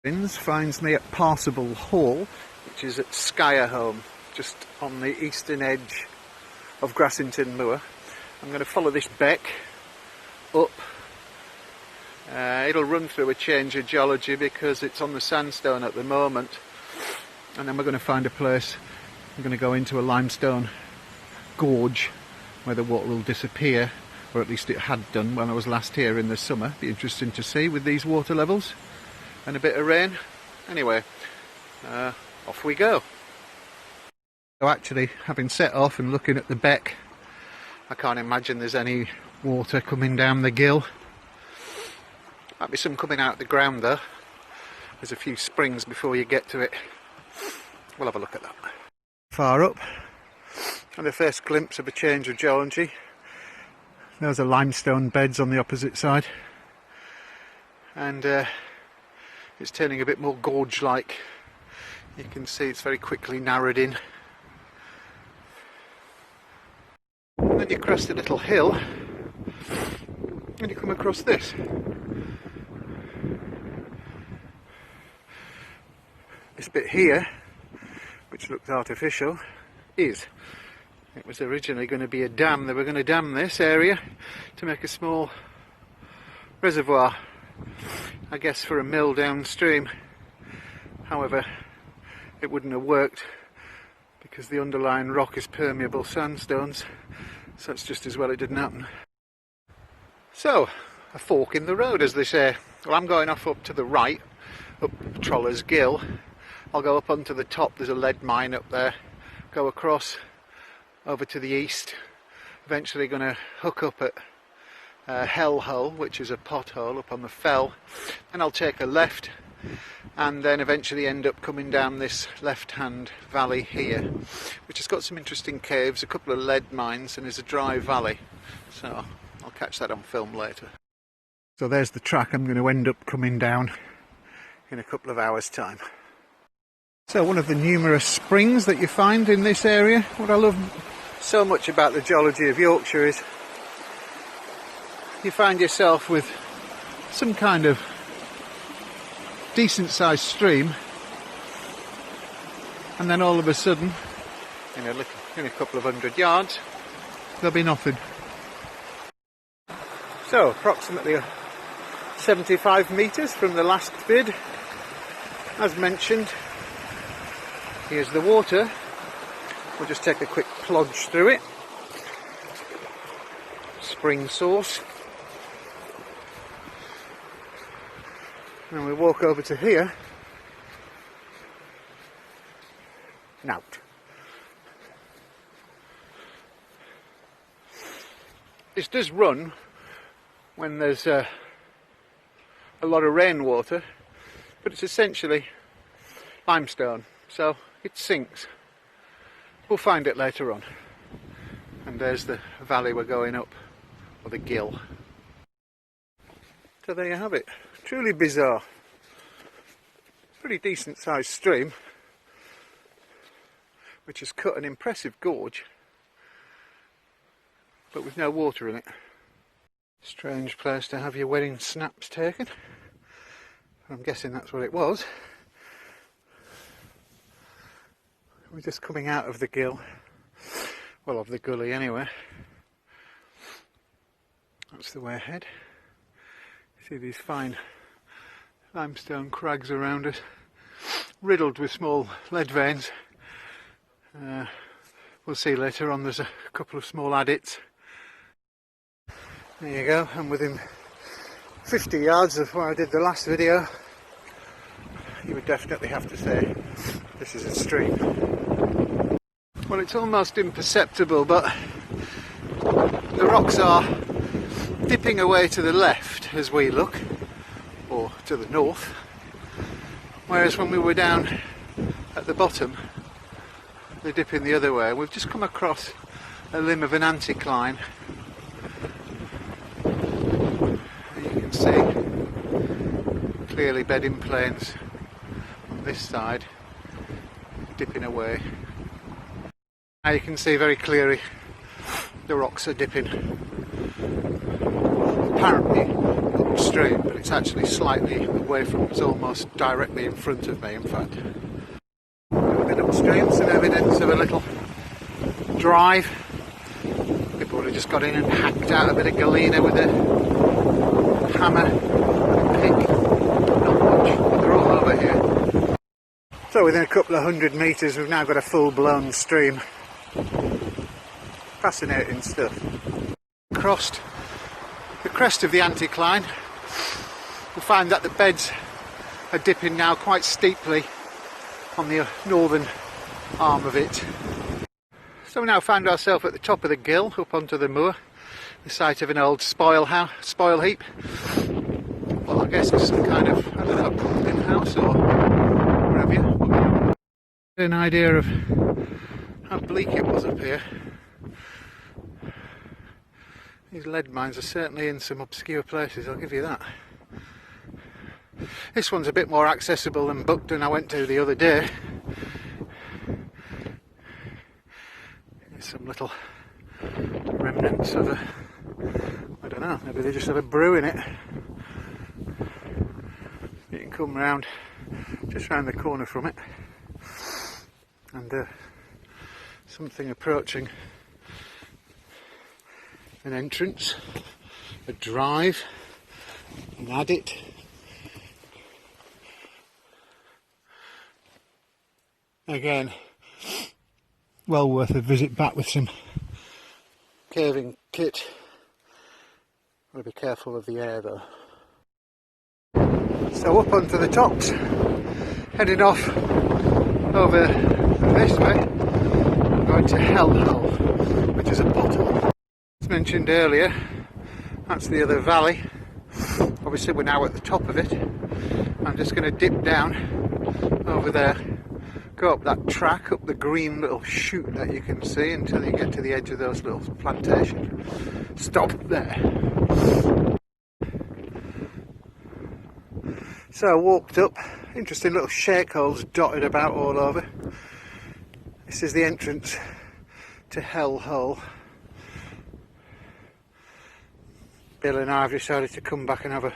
Finds me at Parsable Hall, which is at Skyerholme, just on the eastern edge of Grassington Moor. I'm going to follow this beck up. It'll run through a change of geology because it's on the sandstone at the moment, and then we're going to find a place. We're going to go into a limestone gorge where the water will disappear, or at least it had done when I was last here in the summer. Be interesting to see with these water levels and a bit of rain. Anyway, off we go. So actually, having set off and looking at the beck, I can't imagine there's any water coming down the gill. Might be some coming out of the ground though. There's a few springs before you get to it. We'll have a look at that. Far up, and the first glimpse of a change of geology. Those are limestone beds on the opposite side, and it's turning a bit more gorge-like. You can see it's very quickly narrowed in. And then you crest a little hill and you come across this. This bit here, which looks artificial, it was originally going to be a dam. They were going to dam this area to make a small reservoir, I guess for a mill downstream. However, it wouldn't have worked because the underlying rock is permeable sandstones, so it's just as well it didn't happen. So, a fork in the road, as they say. Well, I'm going off up to the right, up Troller's Gill. I'll go up onto the top, there's a lead mine up there, go across over to the east, eventually going to hook up at Hell Hole, which is a pothole up on the fell, and I'll take a left and then eventually end up coming down this left hand valley here, which has got some interesting caves, a couple of lead mines, and is a dry valley, so I'll catch that on film later. So there's the track I'm going to end up coming down in a couple of hours time. So one of the numerous springs that you find in this area. What I love so much about the geology of Yorkshire is you find yourself with some kind of decent sized stream, and then all of a sudden in a couple of 100 yards there'll be nothing. So approximately 75 metres from the last vid, as mentioned. Here's the water. We'll just take a quick plodge through it. Spring source. And we walk over to here. Nout. This does run when there's a lot of rainwater, but it's essentially limestone, so it sinks. We'll find it later on. And there's the valley we're going up, or the gill. So there you have it. Truly bizarre. Pretty decent sized stream, which has cut an impressive gorge, but with no water in it. Strange place to have your wedding snaps taken. I'm guessing that's what it was. We're just coming out of the gill, well, of the gully anyway. That's the way ahead. See these fine limestone crags around us, riddled with small lead veins. We'll see later on there's a couple of small adits. There you go, and within 50 yards of where I did the last video, you would definitely have to say this is a stream. Well, it's almost imperceptible, but the rocks are dipping away to the left as we look, or to the north, whereas when we were down at the bottom they're dipping the other way. We've just come across a limb of an anticline. You can see clearly bedding planes on this side dipping away. Now you can see very clearly the rocks are dipping apparently upstream, but it's actually slightly away from, it's almost directly in front of me in fact. A bit upstream, some evidence of a little drive. People would have just got in and hacked out a bit of galena with a hammer and a pick. Not much, but they're all over here. So within a couple of 100 metres we've now got a full-blown stream. Fascinating stuff. Crossed the crest of the anticline. We find that the beds are dipping now quite steeply on the northern arm of it. So we now find ourselves at the top of the gill, up onto the moor, the site of an old spoil heap. Well, I guess it's some kind of, I don't know, pumpkin house or whatever you. An idea of how bleak it was up here. These lead mines are certainly in some obscure places, I'll give you that. This one's a bit more accessible than Buckton I went to the other day. There's some little remnants of a, I don't know, maybe they just have a brew in it. You can come round, just round the corner from it, and something approaching an entrance, a drive, an adit. Again, well worth a visit back with some caving kit. Got to be careful of the air though. So up onto the tops, heading off over this way, I'm going to Hell Hole, which is a bottom. As mentioned earlier, that's the other valley. Obviously we're now at the top of it. I'm just going to dip down over there, go up that track, up the green little chute that you can see until you get to the edge of those little plantations. Stop there. So I walked up, interesting little shake holes dotted about all over. This is the entrance to Hell Hole. Bill and I have decided to come back and have a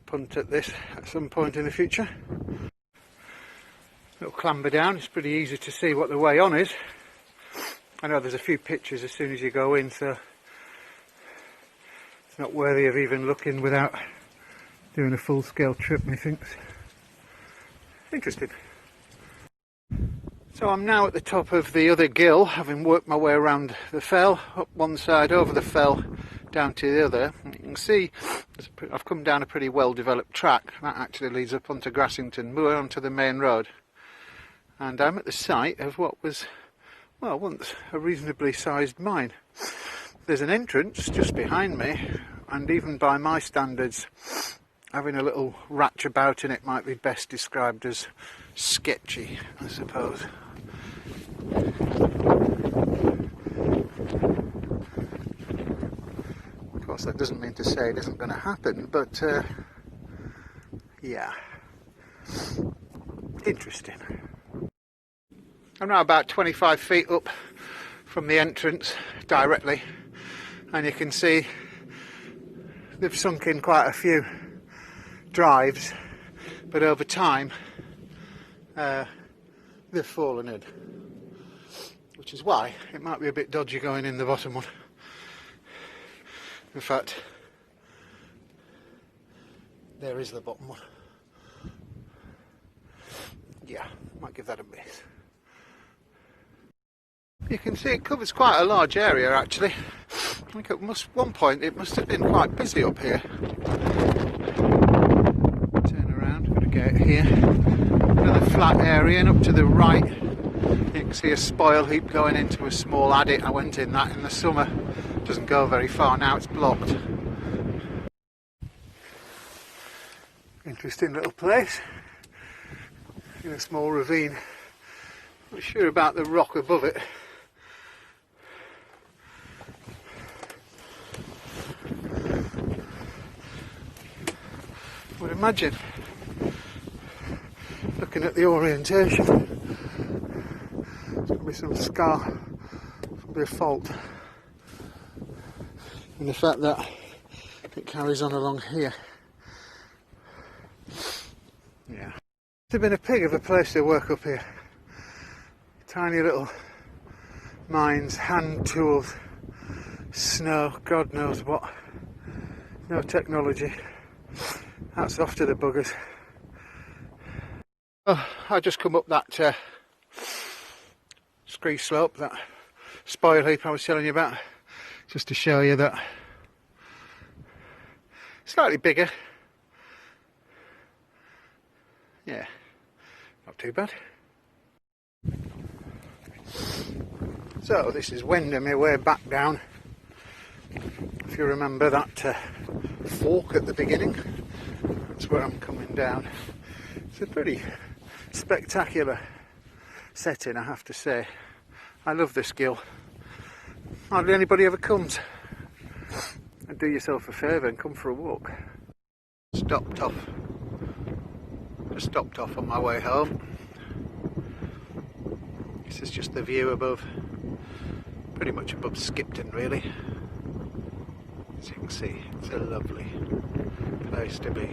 punt at this at some point in the future. Little clamber down, it's pretty easy to see what the way on is. I know there's a few pictures as soon as you go in, so it's not worthy of even looking without doing a full-scale trip, methinks. Interesting. So I'm now at the top of the other gill, having worked my way around the fell, up one side, over the fell, down to the other. You can see I've come down a pretty well developed track that actually leads up onto Grassington Moor, onto the main road, and I'm at the site of what was, well, once a reasonably sized mine. There's an entrance just behind me, and even by my standards, having a little ratch about in it might be best described as sketchy, I suppose. Of course, that doesn't mean to say it isn't going to happen, but yeah, interesting. I'm now about 25 feet up from the entrance directly, and you can see they've sunk in quite a few drives, but over time they've fallen in, which is why it might be a bit dodgy going in the bottom one. In fact, there is the bottom one. Yeah, might give that a miss. You can see it covers quite a large area actually. I think at one point it must have been quite busy up here. Turn around, got a gate here. Another flat area, and up to the right you can see a spoil heap going into a small adit. I went in that in the summer. Doesn't go very far now, it's blocked. Interesting little place in a small ravine. Not sure about the rock above it. I would imagine, looking at the orientation, there's going to be some scar, probably a fault. And the fact that it carries on along here. Yeah. There's been a pig of a place to work up here. Tiny little mines, hand tools, snow, God knows what. No technology. That's off to the buggers. Oh, I just come up that scree slope, that spoil heap I was telling you about, just to show you that slightly bigger. Yeah, not too bad. So this is wending my way back down. If you remember that fork at the beginning, that's where I'm coming down. It's a pretty spectacular setting, I have to say. I love this gill. Hardly anybody ever comes. And do yourself a favour and come for a walk. Just stopped off on my way home. This is just the view above, pretty much above Skipton really. As you can see, it's a lovely place to be.